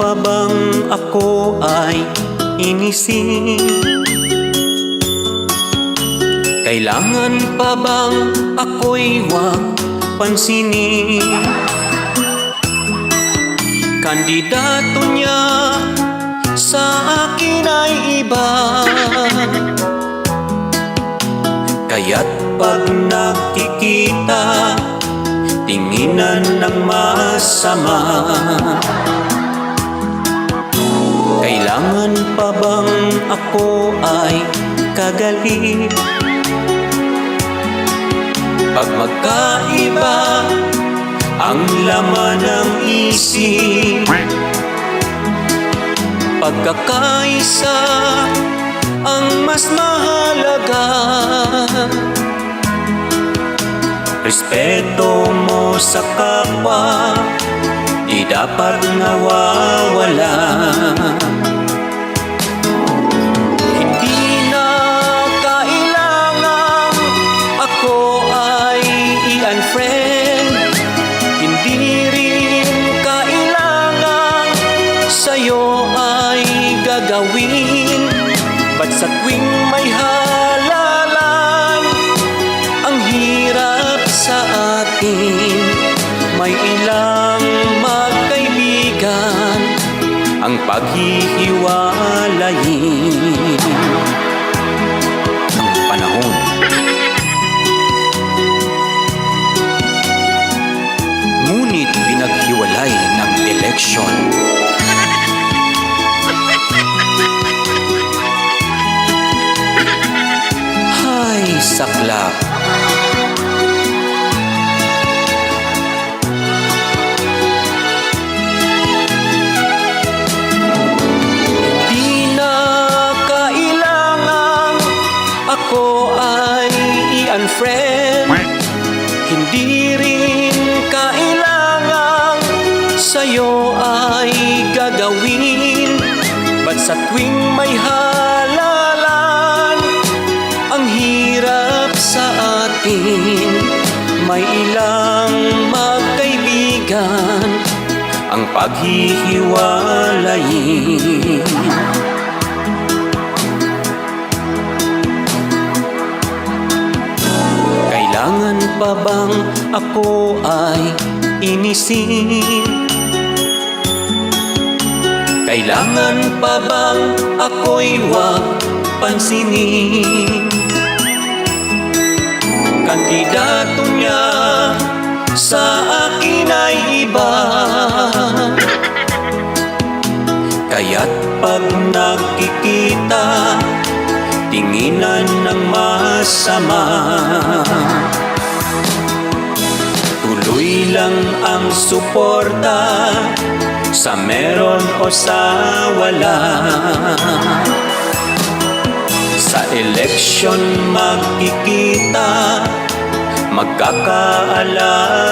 pa bang ako ay inisin? Kailangan pa bang ako'y wag pansinin? Kandidato niya sa akin ay iba, kaya't pag nakikita, tinginan ng masama. Kailangan pa bang ako ay kagalit? Pag magkaiba ang laman ng isip, pagkakaisa ang mas mahalaga. Respeto mo sa kapwa, di dapat nawawala. Hindi na kailangan ako ay i-unfriend, hindi rin kailangan sa'yo ay gagawin. Ba't sa tuwing may halalan, ang hirap sa atin, may ilang magkaibigan ang paghihiwalayin. Ang panahon ngunit pinaghiwalay ng eleksyon. Hay saklap! Ako ay i-unfriend, hindi rin kailangan sa'yo ay gagawin. Ba't sa tuwing may halalan, ang hirap sa atin, may ilang magkaibigan ang paghihiwalayin. Kailangan pa bang ako ay inisin? Kailangan pa bang ako'y wag pansinin? Kandidato niya sa akin ay iba, kaya't pag nakikita, tinginan ng masama. Tuloy lang ang suporta, sa meron o sa wala. Sa eleksyon magkikita, magkakaalala.